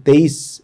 23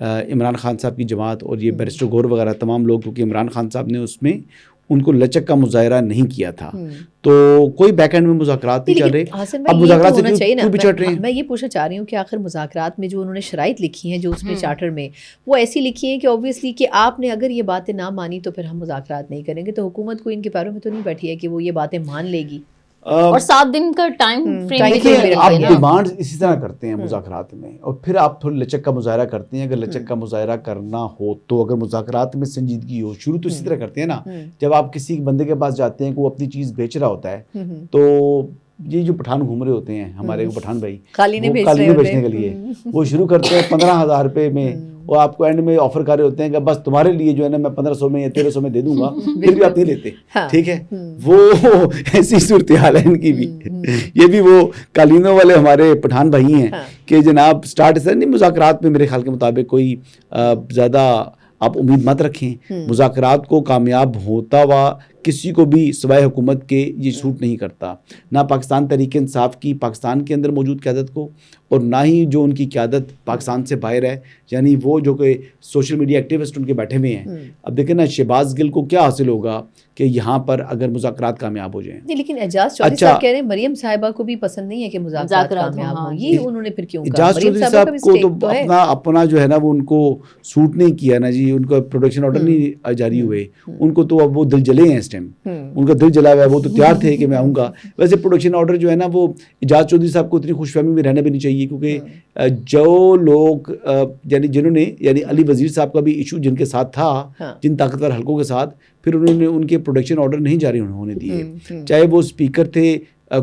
عمران خان صاحب کی جماعت اور یہ بیرسٹر گور وغیرہ تمام لوگ, کیونکہ عمران خان صاحب نے اس میں ان کو لچک کا مظاہرہ نہیں کیا تھا, تو کوئی بیک اینڈ میں مذاکرات نہیں چل رہے. اب مذاکرات سے کیوں پچھڑ رہے ہیں؟ میں یہ پوچھنا چاہ رہی ہوں کہ آخر مذاکرات میں جو انہوں نے شرائط لکھی ہیں جو اس میں چارٹر میں, وہ ایسی لکھی ہیں کہ اوبویسلی کہ آپ نے اگر یہ باتیں نہ مانی تو پھر ہم مذاکرات نہیں کریں گے, تو حکومت کو ان کے پیروں میں تو نہیں بیٹھی ہے کہ وہ یہ باتیں مان لے گی, اور 7 دن کا ٹائم فریم. آپ ڈیمانڈ اسی طرح کرتے ہیں مذاکرات میں, اور پھر آپ تھوڑی لچک کا مظاہرہ کرتے ہیں. اگر لچک کا مظاہرہ کرنا ہو تو اگر مذاکرات میں سنجیدگی ہو, شروع تو اسی طرح کرتے ہیں نا. جب آپ کسی بندے کے پاس جاتے ہیں کہ وہ اپنی چیز بیچ رہا ہوتا ہے, تو یہ جو پٹھان گھوم رہے ہوتے ہیں ہمارے پٹھان بھائی قالینیں بیچنے کے لیے, وہ شروع کرتے ہیں 15,000 روپے میں, اور آپ کو اینڈ میں آفر کر رہے ہوتے ہیں کہ بس تمہارے لیے جو ہے نا میں 1,500 میں یا 1,300 میں دے دوں گا, پھر بھی آپ نہیں لیتے. ٹھیک ہے, وہ ایسی صورتحال ہے ان کی بھی. یہ بھی وہ قالینوں والے ہمارے پٹھان بھائی ہیں کہ جناب سٹارٹ سے نہیں, مذاکرات میں میرے خیال کے مطابق کوئی زیادہ آپ امید مت رکھیں. مذاکرات کو کامیاب ہوتا ہوا کسی کو بھی سوائے حکومت کے یہ سوٹ نہیں کرتا, نہ پاکستان تحریک انصاف کی پاکستان کے اندر موجود قیادت کو, اور نہ ہی جو ان کی قیادت پاکستان سے باہر ہے, یعنی وہ جو کہ سوشل میڈیا ایکٹیوسٹ ان کے بیٹھے ہوئے ہیں. اب دیکھیں نا, شہباز گل کو کیا حاصل ہوگا کہ یہاں پر اگر مذاکرات کامیاب ہو جائیں. لیکن اعجاز چودھری صاحب کہہ رہے ہیں مریم صاحبہ کو بھی پسند نہیں ہے کہ مذاکرات کامیاب ہوں, یہ انہوں نے پھر کیوں کہا؟ اعجاز چودھری صاحب کو تو اپنا جو ہے نا وہ ان کو سوٹ نہیں کیا نا جی, ان کا پروڈکشن آرڈر نہیں جاری ہوئے, ان کو تو اب وہ دل جلے ہیں اس ٹائم, ان کا دل جلا ہوا ہے. وہ تو تیار تھے کہ میں آؤں گا. ویسے پروڈکشن آرڈر جو ہے نا وہ اعجاز چودھری صاحب کو اتنی خوش فہمی میں رہنا بھی نہیں چاہیے, کیونکہ جو لوگ یعنی جنہوں نے, یعنی علی وزیر صاحب کا بھی ایشو جن کے ساتھ تھا, جن طاقتور حلقوں کے ساتھ, پھر انہوں نے ان کے پروڈکشن آرڈر نہیں جاری ہونے دیے, چاہے وہ اسپیکر تھے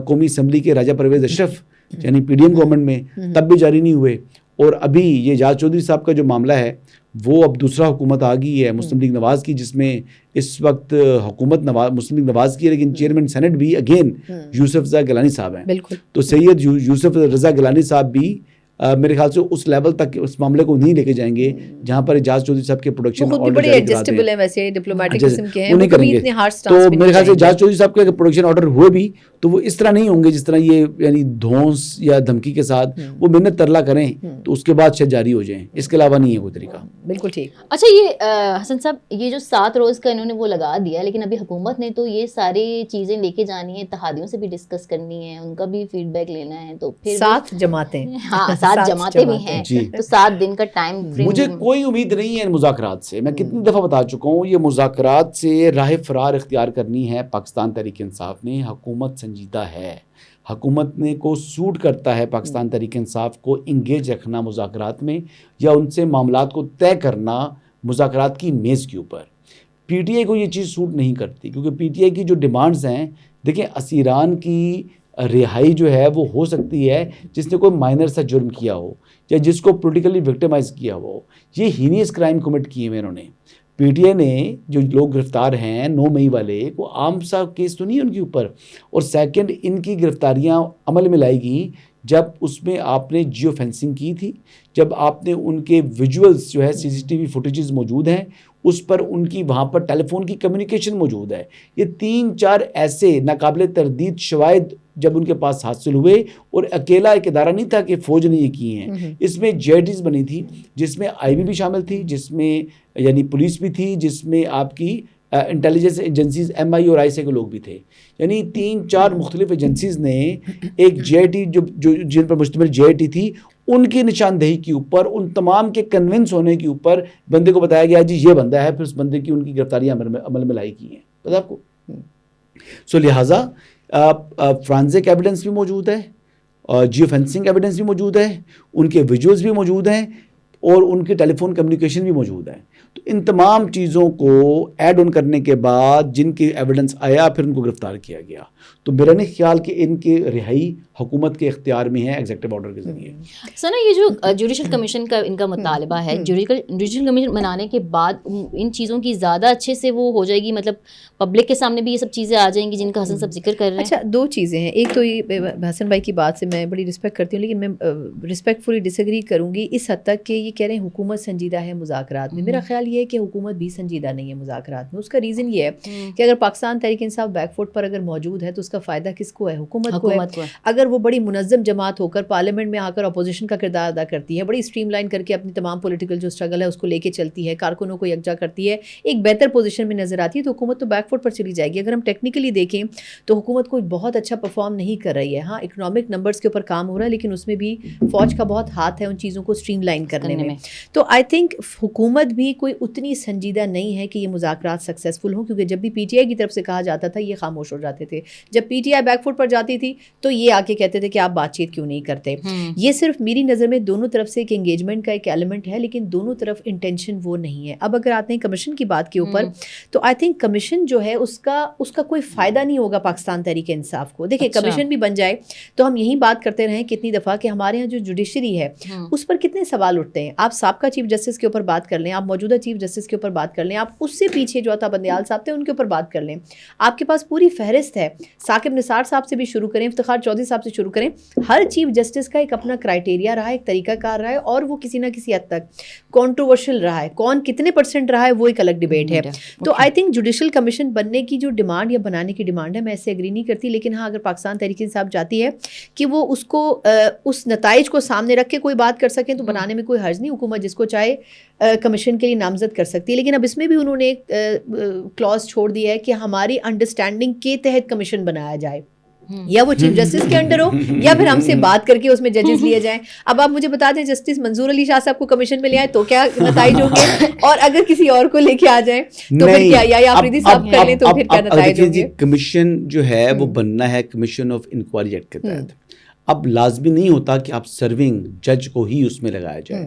قومی اسمبلی کے راجہ پرویز اشرف یعنی پی ڈی ایم گورنمنٹ میں, تب بھی جاری نہیں ہوئے. اور ابھی یہ اعجاز چودھری صاحب کا جو معاملہ ہے وہ اب دوسرا حکومت آ گئی ہے مسلم لیگ نواز کی, جس میں اس وقت حکومت مسلم لیگ نواز کی ہے, لیکن چیئرمین سینٹ بھی اگین یوسف رضا گیلانی صاحب ہیں. تو سید یوسف رضا گیلانی صاحب بھی میرے خیال سے اس لیول تک اس معاملے کو نہیں لے کے جائیں گے جہاں پر اعجاز چودھری صاحب کے پروڈکشن آرڈر نہیں کریں گے. تو میرے خیال سے اعجاز چودھری صاحب کے پروڈکشن آرڈر ہوئے بھی تو وہ اس طرح نہیں ہوں گے جس طرح یہ یعنی دھونس یا دھمکی کے ساتھ وہ محنت ترلا کریں تو اس کے بعد شاید جاری ہو جائیں, اس کے علاوہ نہیں ہے کوئی طریقہ. بالکل ٹھیک. اچھا یہ حسن صاحب, یہ جو 7 روز کا انہوں نے وہ لگا دیا, لیکن ابھی حکومت نے تو یہ ساری چیزیں لے کے جانی ہے, اتحادیوں سے بھی ڈسکس کرنی ہے, ان کا بھی فیڈ بیک لینا ہے, تو پھر 7 جماعتیں, ہاں 7 جماعتیں بھی ہیں, تو 7 دن کا ٹائم فریم. مجھے کوئی امید نہیں ہے ان مذاکرات سے. میں کتنی دفعہ بتا چکا ہوں, یہ مذاکرات سے راہ فرار اختیار کرنی ہے پاکستان تحریک انصاف نے. حکومت سنجیدہ ہے, حکومت نے کو سوٹ کرتا ہے پاکستان تحریک انصاف کو انگیج رکھنا مذاکرات میں, یا ان سے معاملات کو طے کرنا مذاکرات کی میز کے اوپر. پی ٹی آئی کو یہ چیز سوٹ نہیں کرتی, کیونکہ پی ٹی آئی کی جو ڈیمانڈز ہیں, دیکھیں اسیران کی رہائی جو ہے وہ ہو سکتی ہے جس نے کوئی مائنر سا جرم کیا ہو یا جس کو پولیٹیکلی وکٹمائز کیا ہو. یہ ہینیس کرائم کمٹ کیے ہوئے انہوں نے. پی ٹی آئی نے جو لوگ گرفتار ہیں 9 مئی والے, وہ عام سا کیس تو نہیں ہے ان کے اوپر. اور سیکنڈ, ان کی گرفتاریاں عمل میں لائی گئیں جب اس میں آپ نے جیو فینسنگ کی تھی, جب آپ نے ان کے ویژولز جو ہے سی سی ٹی وی فوٹیجز موجود ہیں اس پر ان کی وہاں پر ٹیلی فون کی کمیونیکیشن موجود ہے. یہ 3-4 ایسے ناقابل تردید شواہد جب ان کے پاس حاصل ہوئے, اور اکیلا ایک ادارہ نہیں تھا کہ فوج نے یہ کیے ہیں, اس میں جے ڈیز بنی تھی جس میں آئی بی بھی شامل تھی, جس میں یعنی پولیس بھی تھی, جس میں آپ کی انٹیلیجنس ایجنسیز ایم آئی اور آئی سے کے لوگ بھی تھے. یعنی 3-4 مختلف ایجنسیز نے ایک جے آئی ٹی جو جن پر مشتمل جے آئی ٹی تھی ان کی نشاندہی کے اوپر, ان تمام کے کنونس ہونے کے اوپر بندے کو بتایا گیا جی یہ بندہ ہے, پھر اس بندے کی ان کی گرفتاریاں عمل میں لائی کی ہیں. پتہ آپ کو. سو لہٰذا فرانزک ایویڈنس بھی موجود ہے, جیو فینسنگ ایویڈنس بھی موجود ہے, ان کے ویژولز بھی موجود ہیں, اور ان کی ٹیلی فون کمیونیکیشن بھی موجود ہے. تو ان تمام چیزوں کو ایڈ آن کرنے کے بعد جن کی ایویڈنس آیا پھر ان کو گرفتار کیا گیا. تو میرا نہیں خیال کہ ان کی رہائی حکومت کے اختیار میں ہے ایگزیکٹو آرڈر کے ذریعے. سنا یہ جو جوڈیشل کمیشن کا ان کا مطالبہ ہے, جوڈیشل کمیشن بنانے کے بعد ان چیزوں کی زیادہ اچھے سے وہ ہو جائے گی, مطلب پبلک کے سامنے بھی یہ سب چیزیں آ جائیں گی جن کا حسن صاحب ذکر کر رہے ہیں. اچھا 2 چیزیں ہیں. ایک تو یہ حسن بھائی کی بات سے میں بڑی رسپیکٹ کرتی ہوں, لیکن میں رسپیکٹ فلی ڈس ایگری کروں گی اس حد تک کہ یہ کہہ رہے ہیں حکومت سنجیدہ ہے مذاکرات میں. میرا خیال یہ ہے کہ حکومت بھی سنجیدہ نہیں ہے مذاکرات میں. اس کا ریزن یہ ہے کہ اگر پاکستان تحریک انصاف بیک فٹ پر اگر موجود ہے تو اس کا فائدہ کس کو ہے؟ حکومت کو ہے. اگر وہ بڑی منظم جماعت ہو کر پارلیمنٹ میں آ کر اپوزیشن کا کردار ادا کرتی ہے, بڑی اسٹریم لائن کر کے اپنی تمام پولیٹیکل جو اسٹرگل ہے اس کو لے کے چلتی ہے, کارکنوں کو یکجا کرتی ہے, ایک بہتر پوزیشن میں نظر آتی ہے, تو حکومت تو بیک فٹ پر چلی جائے گی. اگر ہم ٹیکنیکلی دیکھیں تو حکومت کو بہت اچھا پرفارم نہیں کر رہی ہے. ہاں اکنامک نمبرز کے اوپر کام ہو رہا ہے, لیکن اس میں بھی فوج کا بہت ہاتھ ہے ان چیزوں کو اسٹریم لائن کرنے میں. تو آئی تھنک حکومت بھی کوئی اتنی سنجیدہ نہیں ہے کہ یہ مذاکرات سکسیزفل ہوں, کیونکہ جب بھی پی ٹی آئی کی طرف سے کہا جاتا تھا یہ خاموش ہو جاتے تھے. جب P T I back foot پر جاتی تھی تو یہ آ کے کہتے تھے کہ آپ بات چیت کیوں نہیں کرتے. یہ صرف میری نظر میں دونوں طرف سے ایک انگیجمنٹ کا ایک ایلیمنٹ ہے, لیکن دونوں طرف انٹینشن وہ نہیں ہے. اب اگر آتے ہیں کمیشن کی بات کے اوپر, تو آئی تھنک کمیشن جو ہے اس کا کوئی فائدہ نہیں ہوگا پاکستان تحریک انصاف کو. دیکھیں کمیشن بھی بن جائے تو ہم یہی بات کرتے رہیں کتنی دفعہ کہ ہمارے یہاں جو جوڈیشری ہے اس پر کتنے سوال اٹھتے ہیں. آپ سابقہ چیف جسٹس کے اوپر بات کر لیں, آپ موجودہ چیف جسٹس کے اوپر بات کر لیں, آپ اس سے پیچھے جو عطا بندیال صاحب تھے ان کے اوپر بات کر لیں. آپ کے پاس پوری فہرست ہے. ثاقب نثار صاحب سے بھی شروع کریں, افتخار چودھری صاحب سے شروع کریں. ہر چیف جسٹس کا ایک اپنا کرائٹیریا رہا ہے, ایک طریقہ کار رہا ہے, اور وہ کسی نہ کسی حد تک کنٹروورشل رہا ہے. کون کتنے % رہا ہے وہ ایک الگ ڈبیٹ ہے. تو آئی تھنک جوڈیشل کمیشن بننے کی جو ڈیمانڈ یا بنانے کی ڈیمانڈ ہے, میں اس سے اگری نہیں کرتی. لیکن ہاں اگر پاکستان تحریک انصاف چاہتی ہے کہ وہ اس کو اس نتائج کو سامنے رکھ کے کوئی بات کر سکیں تو بنانے میں کوئی حرج نہیں. حکومت جس کو چاہے کمیشن کے لیے نامزد کر سکتی ہے. لیکن اب اس میں بھی انہوں نے ایک کلوز چھوڑ دیا ہے کہ ہماری انڈرسٹینڈنگ کے تحت کمیشن بنایا جائے, یا وہ چیف جسٹس کے انڈر ہو یا پھر ہم سے بات کر کے اس میں ججز لیے جائیں. اب آپ مجھے بتا دیں جسٹس منظور علی شاہ صاحب کو کمیشن میں لے آئے تو کیا نتائج ہوں گے, اور اگر کسی اور کو لے کے آ جائیں تو پھر کیا, یا آفریدی صاحب کر لیں تو پھر کیا نتائج ہوں گے؟ کمیشن جو ہے وہ بننا ہے کمیشن آف انکوائری ایکٹ کے تحت. اب لازمی نہیں ہوتا کہ آپ سرونگ جج کو ہی اس میں لگایا جائے.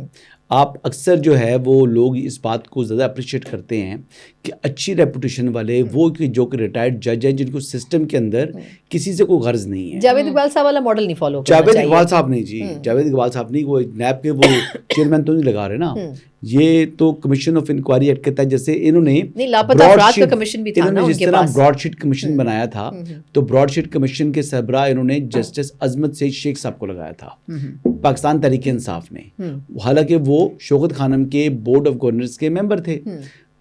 آپ اکثر جو ہے وہ لوگ اس بات کو زیادہ اپریشیٹ کرتے ہیں کہ اچھی ریپوٹیشن والے وہ جو کہ ریٹائرڈ جج ہیں جن کو سسٹم کے اندر کسی سے کوئی غرض نہیں ہے. جاوید اقبال صاحب والا ماڈل نہیں فالو کرنا چاہیے. جاوید اقبال صاحب نہیں جی, جاوید اقبال صاحب نہیں, وہ نیب کے وہ چیئرمین تو نہیں لگا رہے نا. یہ تو کمیشن آف انکوائری ایکٹ کہتا ہے. جیسے انہوں نے لاپتہ افراد کا کمیشن بھی تھا نا ان کے پاس, براڈ شیٹ کمیشن بنایا تھا, تو براڈ شیٹ کمیشن کے سربراہ انہوں نے جسٹس عظمت سعید شیخ صاحب کو لگایا تھا پاکستان تحریک انصاف نے. حالانکہ وہ شوکت خانم کے بورڈ آف گورنرز کے ممبر تھے.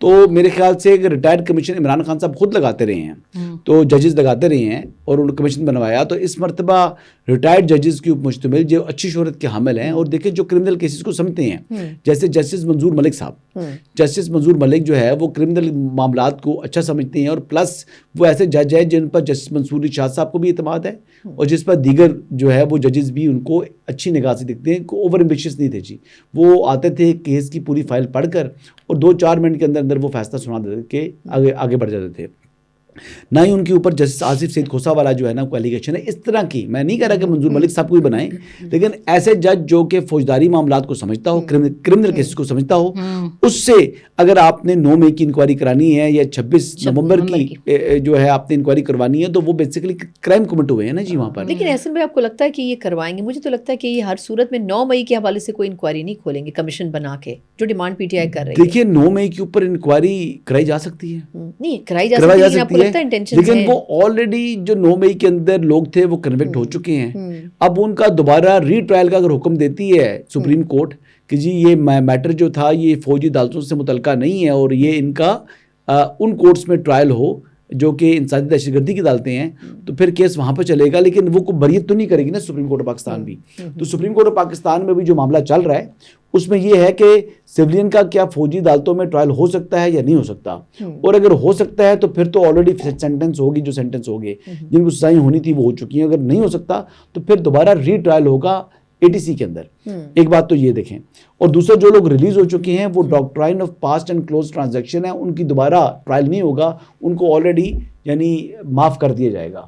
تو میرے خیال سے ریٹائرڈ کمیشن عمران خان صاحب خود لگاتے رہے ہیں, تو ججز لگاتے رہے ہیں اور انہوں نے کمیشن بنوایا. تو اس مرتبہ ریٹائرڈ ججز کی مشتمل جو اچھی شہرت کے حامل ہیں, اور دیکھیں جو کرمنل کیسز کو سمجھتے ہیں, جیسے جسٹس منظور ملک صاحب, جسٹس منظور ملک جو ہے وہ کرمنل معاملات کو اچھا سمجھتے ہیں, اور پلس وہ ایسے جج ہیں جن پر جسٹس منصور علی شاہ صاحب کو بھی اعتماد ہے, اور جس پر دیگر جو ہے وہ ججز بھی ان کو اچھی نگاہ سے دیکھتے ہیں. اوور ایمبیشیس نہیں تھے جی, وہ آتے تھے کیس کی پوری فائل پڑھ کر اور 2-4 منٹ کے اندر وہ فیصلہ سنا دیتے کہ آگے بڑھ جاتے تھے. نہ ہی ان کے اوپر جسٹس آصف سعید کھوسا والا جو ہے نا کوئی ایلیگیشن ہے اس طرح کی. میں نہیں کہہ رہا کہ منظور ملک صاحب کو ہی بنائیں, لیکن ایسے جج جو کہ فوجداری معاملات کو سمجھتا ہو, کرمنل کیسز کو سمجھتا ہو, اس سے اگر آپ نے 9 مئی کی انکوائری کرانی ہے یا 26 نومبر کی جو ہے آپ نے انکوائری کروانی ہے, تو وہ بیسیکلی کرائم کمٹ ہوئے ہیں نا جی وہاں پر. لیکن احسن بھائی آپ کو لگتا ہے کہ یہ کروائیں گے؟ مجھے تو لگتا ہے کہ یہ ہر صورت میں 9 مئی کے حوالے سے کوئی انکوائری نہیں کھولیں گے کمیشن بنا کے, جو ڈیمانڈ پی ٹی آئی کر رہی ہے. دیکھیے 9 مئی کے اوپر انکوائری کرائی جا سکتی ہے, نہیں کرائی جا سکتی ہے, لیکن وہ آلریڈی جو 9 مئی کے اندر لوگ تھے وہ کنوکٹ ہو چکے ہیں. اب ان کا دوبارہ ری ٹرائل کا اگر حکم دیتی ہے سپریم کورٹ کہ جی یہ میٹر جو تھا یہ فوجی عدالتوں سے متعلقہ نہیں ہے اور یہ ان کا ان کورٹس میں ٹرائل ہو جو کہ انسانی دہشت گردی کی عدالتیں ہیں, تو پھر کیس وہاں پہ چلے گا. لیکن وہ کوئی بریت تو نہیں کرے گی نا سپریم کورٹ آف پاکستان بھی. تو سپریم کورٹ آف پاکستان میں بھی جو معاملہ چل رہا ہے اس میں یہ ہے کہ سیولین کا کیا فوجی عدالتوں میں ٹرائل ہو سکتا ہے یا نہیں ہو سکتا, اور اگر ہو سکتا ہے تو پھر تو آلریڈی سینٹنس ہوگی, جو سینٹنس ہوگی جن کو سزائیں ہونی تھی وہ ہو چکی ہیں. اگر نہیں ہو سکتا تو پھر دوبارہ ری ٹرائل ہوگا ATC کے اندر. ایک بات تو یہ دیکھیں, اور دوسرا جو لوگ ریلیز ہو چکے ہیں وہ doctrine of past and closed transaction ہے, ان کی دوبارہ ٹرائل نہیں ہوگا, ان کو آلریڈی یعنی معاف کر دیا جائے گا.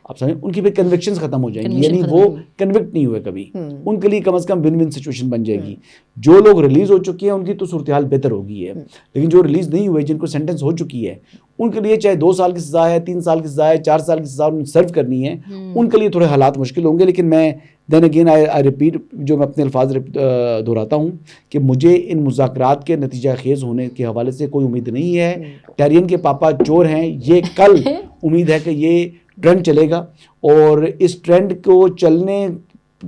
آپ سمجھیں ان کی پھر کنوکشنز ختم ہو جائیں گی, یعنی وہ کنوکٹ نہیں ہوئے کبھی, ان کے لیے کم از کم ون ون سچویشن بن جائے گی. جو لوگ ریلیز ہو چکے ہیں ان کی تو صورتحال بہتر ہوگی ہے, لیکن جو ریلیز نہیں ہوئے جن کو سینٹنس ہو چکی ہے ان کے لیے چاہے 2 سال کی سزا ہے, 3 سال کی سزا ہے, 4 سال کی سزا انہیں سرو کرنی ہے, ان کے لیے تھوڑے حالات مشکل ہوں گے. لیکن میں دین اگین آئی ریپیٹ, جو میں اپنے الفاظ دہراتا ہوں کہ مجھے ان مذاکرات کے نتیجہ خیز ہونے کے حوالے سے کوئی امید نہیں ہے. ٹیرین کے پاپا چور ہیں, یہ کل امید ہے کہ یہ ٹرینڈ چلے گا, اور اس ٹرینڈ کو چلنے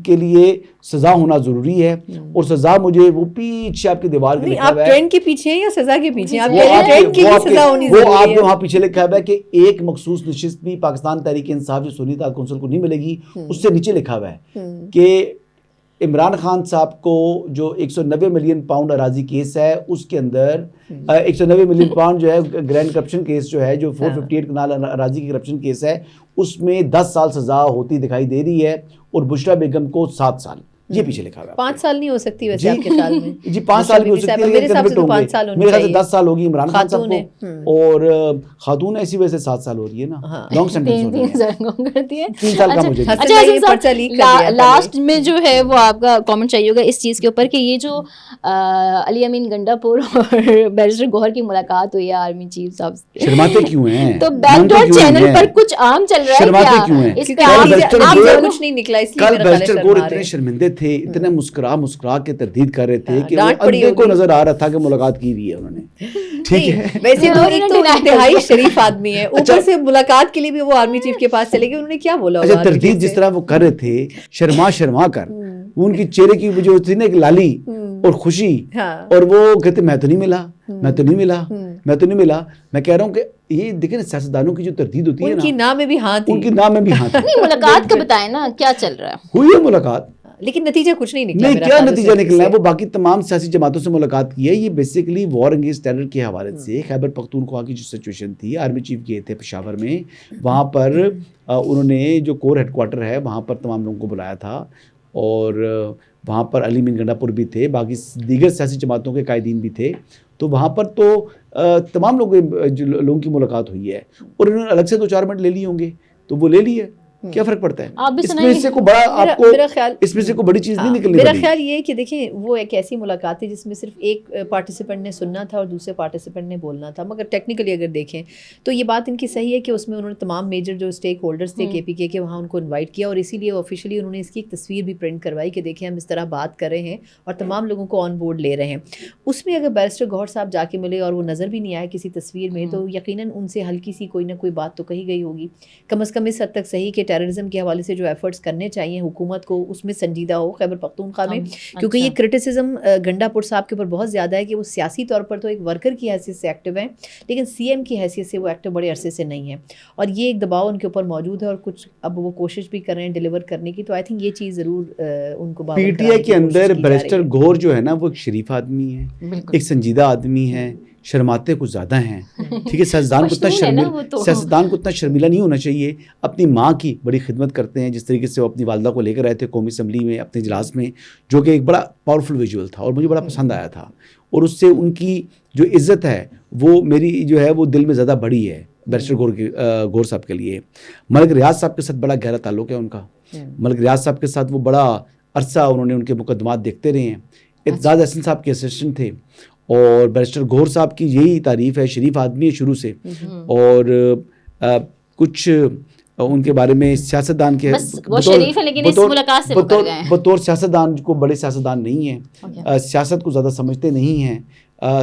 کے لیے سزا ہونا ضروری ہے, اور سزا مجھے وہ پیچھے آپ کی دیوار کے لکھا آپ ہوا ہے, ٹرینڈ کے پیچھے ہیں یا سزا کے پیچھے ہیں؟ وہ آپ کے وہاں پیچھے لکھا ہوا ہے کہ ایک مخصوص نشست بھی پاکستان تحریک انصاف جو سنی اتحاد کونسل کو نہیں ملے گی. اس سے نیچے لکھا ہوا ہے کہ عمران خان صاحب کو جو 190 ملین پاؤنڈ اراضی کیس ہے, اس کے اندر 190 ملین پاؤنڈ جو ہے گرینڈ کرپشن کیس جو ہے, جو 458 کنال اراضی کی کرپشن کیس ہے, اس میں 10 سال سزا ہوتی دکھائی دے رہی ہے, اور بشرا بیگم کو 7 سال. یہ پیچھے لکھا ہوا ہے. 5 سال نہیں ہو سکتی ویسے آپ کے خیال میں؟ جی 5 سال بھی ہو سکتی ہے, میرے حساب سے 5 سال میرے خیال سے 10 سال ہوگی عمران خان صاحب کو, اور خاتون ایسی وجہ سے 7 سال ہو رہی ہے نا, لانگ سینٹنس کرتی ہے 3 سال کا. مجھے اچھا لاسٹ میں جو ہے وہ آپ کا کامنٹ چاہیے ہوگا اس چیز کے اوپر کہ یہ جو علی امین گنڈا پور اور بیرسٹر گوہر کی ملاقات ہوئی ہے آرمی چیف صاحب سے, شرماتے کیوں ہیں؟ تو بیک ڈور چینل پر کچھ عام چل رہا ہے, شرماتے کیوں ہیں؟ اس پہ آپ کچھ نہیں نکلا, اس لیے کل بیرسٹر گوہر اتنے شرمندے تھے, اتنے مسکرا کے تردید کر رہے تھے کہ وہ اندھے کو نظر آ رہا تھا کہ ملاقات کی ہوئی ہے انہوں نے. ٹھیک ہے, ویسے تو ایک تو انتہائی شریف آدمی ہے, اوپر سے ملاقات کے لیے بھی وہ آرمی چیف کے پاس چلے گئے, انہوں نے کیا بولا؟ اچھا تردید جس طرح وہ کر رہے تھے شرما کر, ان کی چہرے کی جو تھی نا ایک لالی اور خوشی, اور وہ کہتے میں تو نہیں ملا. میں کہہ رہا ہوں کہ یہ دیکھیں سیاستدانوں کی جو تردید ہوتی ہے نا, ان کی نام میں بھی ہاں تھی, ان کی نام میں بھی ہاں تھی. ملاقات کا بتائیں نا کیا چل رہا ہے؟ ہوئی ہے ملاقات, لیکن نتیجہ کچھ نہیں نکلا. نہیں, کیا نتیجہ نکلنا ہے؟ وہ باقی تمام سیاسی جماعتوں سے ملاقات کی ہے. یہ بیسیکلی وار انگیز ٹیرر کے حوالے سے خیبر پختونخوا کی جو سچویشن تھی, آرمی چیف گئے تھے پشاور میں, وہاں پر انہوں نے جو کور ہیڈ کوارٹر ہے وہاں پر تمام لوگوں کو بلایا تھا, اور وہاں پر علی امین گنڈا پور بھی تھے, باقی دیگر سیاسی جماعتوں کے قائدین بھی تھے. تو وہاں پر تو تمام لوگوں کی ملاقات ہوئی ہے, اور انہوں نے الگ سے 2-4 منٹ لے لیے ہوں گے, تو وہ لے لیے, کیا فرق پڑتا ہے؟ اس میں سے کو بڑا آپ کو اس میں سے کو بڑی چیز نہیں نکلنی. میرا خیال یہ ہے کہ دیکھیں وہ ایک ایسی ملاقات تھی جس میں صرف ایک پارٹیسپینٹ نے سننا تھا اور دوسرے پارٹیسپینٹ نے بولنا تھا, مگر ٹیکنیکلی اگر دیکھیں تو یہ بات ان کی صحیح ہے کہ اس میں انہوں نے تمام میجر جو اسٹیک ہولڈرز تھے KPK کے وہاں ان کو انوائٹ کیا, اور اسی لیے آفیشیلی انہوں نے اس کی ایک تصویر بھی پرنٹ کروائی کہ دیکھیں ہم اس طرح بات کر رہے ہیں اور تمام لوگوں کو آن بورڈ لے رہے ہیں. اس میں اگر بیرسٹر گوہر صاحب جا کے ملے اور وہ نظر بھی نہیں آیا کسی تصویر میں, تو یقیناً ان سے ہلکی سی کوئی نہ کوئی بات تو کہی گئی ہوگی, کم از کم اس حد تک صحیح کہ ٹیررزم کے حوالے سے جو ایفرٹس کرنے چاہیے حکومت کو اس میں سنجیدہ ہو خیبر پختونخوا میں, کیونکہ یہ کرٹیسزم گنڈا پور صاحب کے اوپر بہت زیادہ ہے کہ وہ سیاسی طور پر تو ایک ورکر کی حیثیت سے ایکٹیو ہیں, لیکن CM کی حیثیت سے وہ ایکٹیو بڑے عرصے سے نہیں ہیں, اور یہ ایک دباؤ ان کے اوپر موجود ہے, اور کچھ اب وہ کوشش بھی کر رہے ہیں ڈیلیور کرنے کی. تو آئی تھنک یہ چیز ضرور ان کو PTI کے اندر بیرسٹر گوہر جو ہے نا وہ ایک شریف آدمی ہے, ایک سنجیدہ آدمی ہے, شرماتے کچھ زیادہ ہیں. ٹھیک ہے, سیاستدان کو اتنا شرمیلا نہیں ہونا چاہیے. اپنی ماں کی بڑی خدمت کرتے ہیں, جس طریقے سے وہ اپنی والدہ کو لے کر آئے تھے قومی اسمبلی میں اپنے اجلاس میں, جو کہ ایک بڑا پاورفل ویژول تھا اور مجھے بڑا پسند آیا تھا, اور اس سے ان کی جو عزت ہے وہ میری جو ہے وہ دل میں زیادہ بڑی ہے بیرسٹر گوہر صاحب کے لیے. ملک ریاض صاحب کے ساتھ بڑا گہرا تعلق ہے ان کا. ملک ریاض صاحب کے ساتھ وہ بڑا عرصہ انہوں نے ان کے مقدمات دیکھتے رہے ہیں. اعتزاز احسن صاحب کے اسسٹنٹ تھے, اور بیرسٹر گوہر صاحب کی یہی تعریف ہے, شریف آدمی ہے شروع سے, اور کچھ ان کے بارے میں سیاستدان کے بطور سیاستدان کو بڑے سیاستدان نہیں ہیں, سیاست کو زیادہ سمجھتے نہیں ہیں,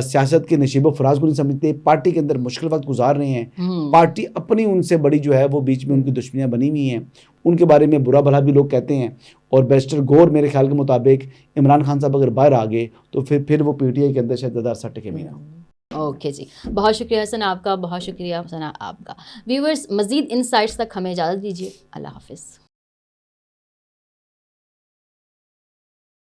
سیاست کے نشیب و فراز کو نہیں سمجھتے, پارٹی کے اندر مشکل وقت گزار رہے ہیں, پارٹی اپنی ان سے بڑی جو ہے وہ بیچ میں ان کی دشمنیاں بنی ہوئی ہیں, ان کے بارے میں برا بھلا بھی لوگ کہتے ہیں. اور بیرسٹر گوہر میرے خیال کے مطابق عمران خان صاحب اگر باہر آ گئے تو پھر وہ PTI کے اندر شاید زیادہ عرصہ ٹکے بھی نہ. اوکے جی, بہت شکریہ حسن آپ کا, بہت شکریہ حسن آپ کا. ویورز مزید انسائٹس تک ہمیں اجازت دیجیے, اللہ حافظ.